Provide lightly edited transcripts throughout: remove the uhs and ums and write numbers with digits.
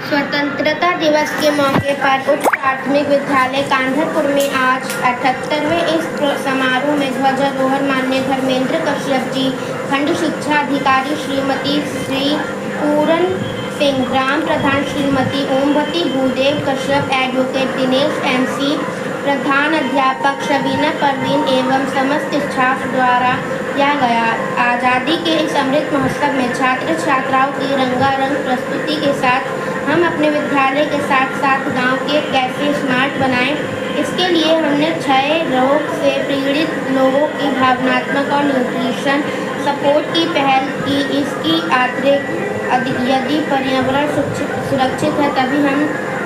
स्वतंत्रता दिवस के मौके पर उच्च प्राथमिक विद्यालय कांधरपुर में आज 78वें इस समारोह में ध्वजारोहण माननीय धर्मेंद्र कश्यप जी, खंड शिक्षा अधिकारी श्रीमती श्री पूरन सिंह, ग्राम प्रधान श्रीमती ओमवती भूदेव कश्यप, एडवोकेट दिनेश MC, प्रधान अध्यापक शबीना परवीन एवं समस्त स्टाफ द्वारा किया गया। आज़ादी के इस अमृत महोत्सव में छात्र छात्राओं की रंगारंग प्रस्तुति के साथ हम अपने विद्यालय के साथ साथ गांव के कैसे स्मार्ट बनाएं, इसके लिए हमने क्षय रोग से पीड़ित लोगों की भावनात्मक और न्यूट्रिशन सपोर्ट की पहल की। इसकी यदि पर्यावरण सुरक्षित है तभी हम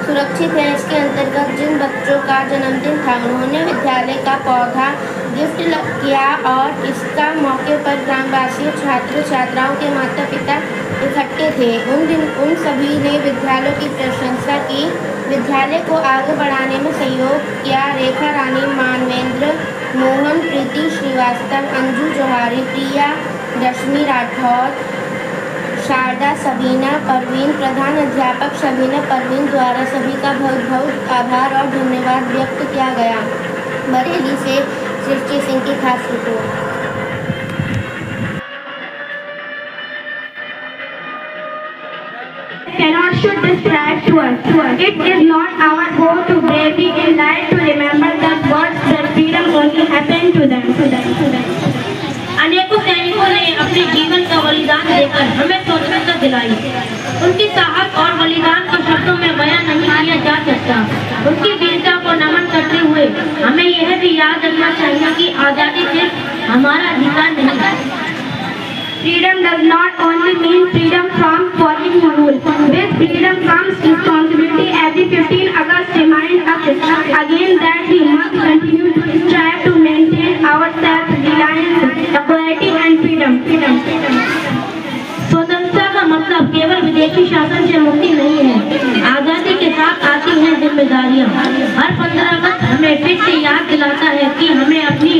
सुरक्षित हैं। इसके अंतर्गत जिन बच्चों का जन्मदिन था उन्होंने विद्यालय का पौधा गिफ्ट किया और इसका मौके पर ग्रामवासियों छात्र छात्राओं के माता पिता इकट्ठे थे। उन सभी ने विद्यालयों की प्रशंसा की, विद्यालय को आगे बढ़ाने में सहयोग किया। रेखा रानी, मानवेंद्र मोहन, प्रीति श्रीवास्तव, अंजू जोहारी, प्रिया रश्मि राठौर, शारदा, सबीना परवीन, प्रधान अध्यापक शबीना परवीन द्वारा सभी का बहुत बहुत आभार और धन्यवाद व्यक्त किया गया। बरेली से सृष्टि सिंह की खास report. Cannot should describe to us. It is not our goal to bravely in life to remember that words that freedom only happened to them. अनेकों सैनिकों ने अपने जीवन का बलिदान देकर हमें स्वतंत्रता दिलाई। उनकी साहस और बलिदान को शब्दों में बयां नहीं किया जा सकता। उनकी वीरता को नमन करते हुए हमें यह भी याद रखना चाहिए कि आजादी सिर्फ हमारा अधिकार नहीं है। Freedom does not only mean freedom from following rules. With freedom comes responsibility. As the 15 August reminds us again that we must continue to strive to maintain our self-reliance, equality and freedom. स्वतंत्रता का मतलब केवल विदेशी शासन से मुक्ति नहीं है। आजादी के साथ आती हैं जिम्मेदारियां। हर 15 अगस्त हमें फिर से याद दिलाता है कि हमें अपनी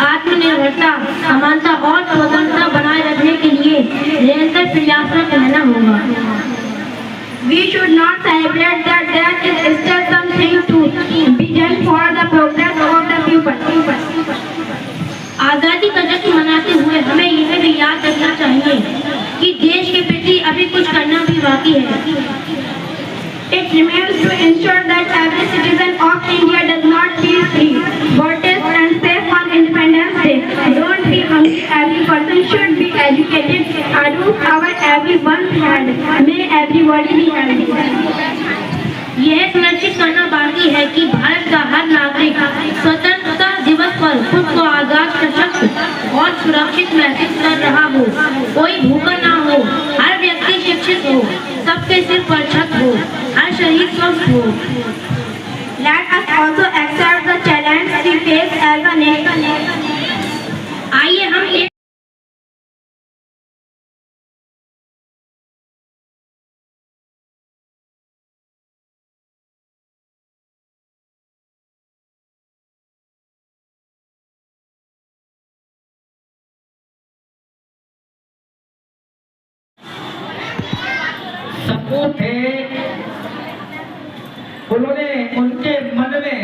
आत्मनिर्भरता, समानता और स्वतंत्रता बनाए रखने के लिए निरंतर प्रयासरत रहना होगा। We should not celebrate that there is still something to be done for the progress of the people. आजादी का जश्न मनाते हुए हमें यह भी याद रखना चाहिए कि देश के प्रति अभी कुछ करना भी बाकी है। It remains to ensure that every citizen of India does not feel free, voted and safe on Independence Day. Don't be hungry. Every person should be educated. A roof over everyone's head. May everybody be healthy. यह सुनिश्चित करना बाकी है कि भारत का हर नागरिक स्वतंत्रता दिवस पर खुद को आजाद, सशक्त और सुरक्षित महसूस कर रहा हो। कोई भूखा ना हो, हर व्यक्ति शिक्षित हो, सबके सिर पर छत हो, हर शरीर स्वस्थ हो। Let us also accept the challenge we face as a nation. आइए हम एक सपूत थे, उन्होंने उनके मन में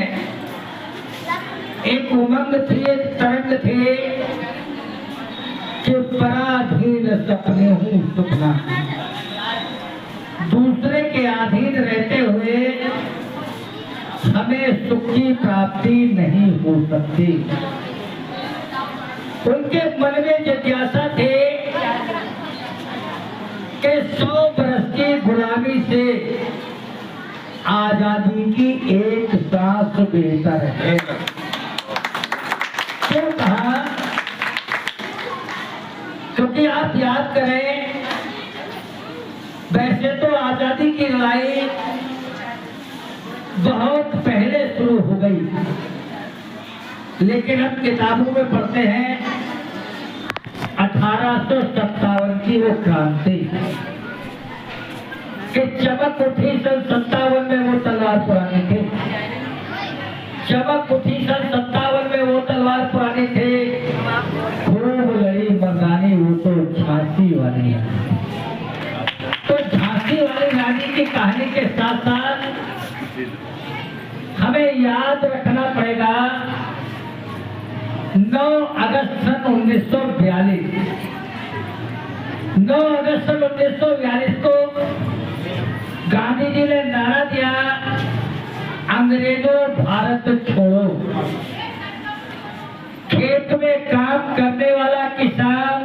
एक उमंग थी, एक तरंग थे कि पराधीन सपने हूँ सुपना। दूसरे के अधीन रहते हुए हमें सुख की प्राप्ति नहीं हो सकती। उनके मन में जिज्ञासा थे कि 100 बरस की गुलामी से आजादी की एक सांस बेहतर है। क्यों कहा? क्योंकि आप याद करें, वैसे तो आजादी की लड़ाई बहुत पहले शुरू हो गई, लेकिन हम किताबों में पढ़ते हैं 1857 की वो क्रांति कि चमक उठी सन 57 में वो तलवार पुरानी थे। चमक उठी सन 57 में वो तलवार पुरानी थे। खूब लड़ी मर्दानी वो तो झांसी वाली है। तो झांसी वाली रानी आज़ादी की कहानी के साथ साथ हमें याद रखना पड़ेगा 9 अगस्त सन 1942 9 अगस्त सन 1942 को गांधी जी ने नारा दिया, अंग्रेजों भारत छोड़ो। खेत में काम करने वाला किसान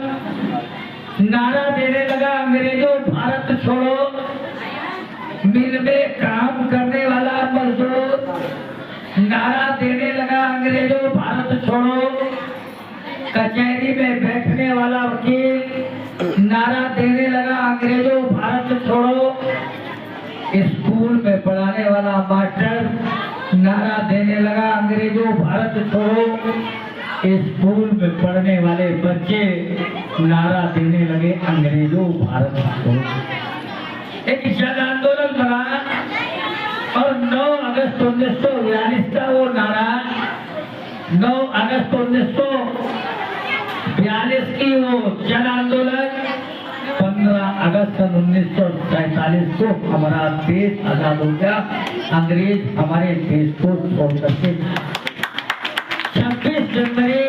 नारा देने लगा, अंग्रेजों भारत छोड़ो। मिल में काम करने वाला मजदूर नारा देने लगा, अंग्रेजों भारत छोड़ो। कचहरी में बैठने वाला वकील नारा देने लगा, अंग्रेजों भारत छोड़ो। स्कूल में पढ़ाने वाला मास्टर नारा देने लगा, अंग्रेजों भारत छोड़ो। स्कूल में पढ़ने वाले बच्चे नारा देने लगे, अंग्रेजों भारत छोड़ो। एक जन आंदोलन बना और 9 अगस्त 1942 का वो नारा, 9 अगस्त 1942 की वो जन आंदोलन 15 अगस्त 1947 को हमारा देश आजाद हो गया। अंग्रेज हमारे देश को छोड़ करके 26 जनवरी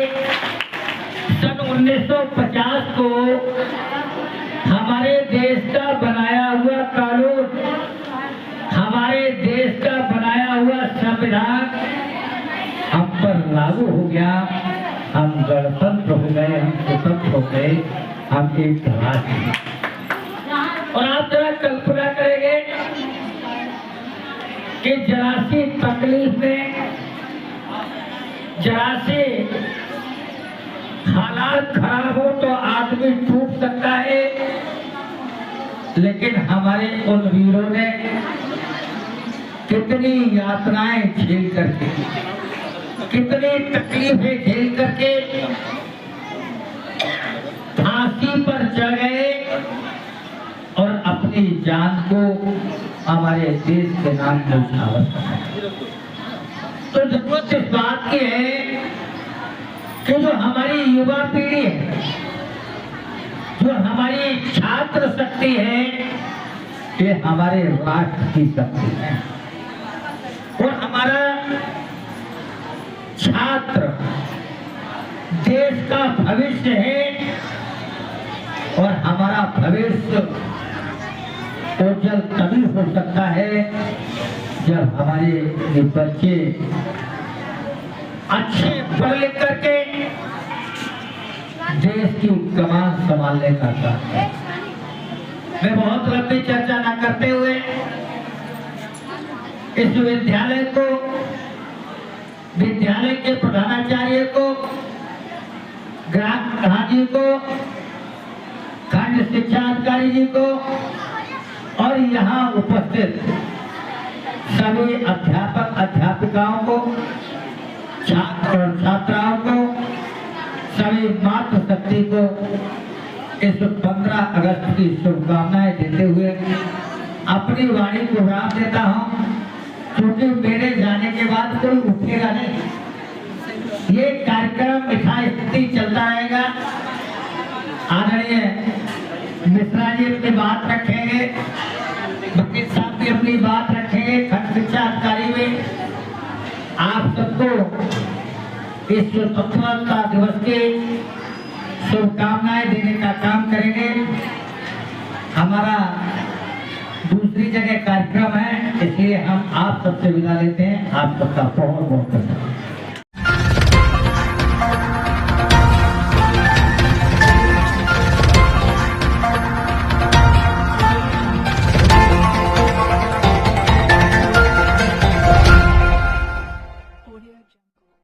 सन 1950 को हमारे देश का बनाया हुआ कानून, हमारे देश का बनाया हुआ संविधान हम पर लागू हो गया। हम गणतंत्र हो गए, हम स्वतंत्र हो गए, हम एक राष्ट्र। और आप जरा कल्पना करेंगे कि जरा सी तकलीफ में, जरा से हालात खराब हो तो आदमी टूट सकता है, लेकिन हमारे उन वीरों ने कितनी यातनाएं झेल करके, कितनी तकलीफें झेल करके फांसी पर चढ़ गए और अपनी जान को हमारे देश के नाम पर न्यौछावर कराया। तो जरूरत इस बात की है कि जो हमारी युवा पीढ़ी है, जो हमारी छात्र शक्ति है, ये हमारे राष्ट्र की शक्ति है। और हमारा छात्र देश का भविष्य है और हमारा भविष्य उज्जवल तभी हो सकता है जब हमारे बच्चे अच्छे पढ़ लिख करके देश की कमान संभालने का काम है। मैं बहुत लंबी चर्चा न करते हुए इस विद्यालय को, विद्यालय के प्रधानाचार्य को, ग्राम प्रधान जी को, खंड शिक्षा अधिकारी जी को और यहाँ उपस्थित सभी अध्यापक अध्यापिकाओं को, छात्र और छात्राओं को, सभी मातृशक्ति को इस 15 अगस्त की शुभकामनाएं देते हुए अपनी वाणी को विराम देता हूँ, क्योंकि मेरे जाने के बाद कोई उठेगा नहीं। ये कार्यक्रम यथास्थिति चलता रहेगा। आदरणीय मिश्रा जी अपनी बात रखेंगे, वकील साहब भी अपनी बात रखेंगे, खंड शिक्षा अधिकारी में आप सबको इस स्वतंत्रता दिवस की शुभकामनाएं देने का काम करेंगे। हमारा दूसरी जगह कार्यक्रम है, इसलिए हम आप सबसे विदा लेते हैं। आप सबका बहुत बहुत धन्यवाद।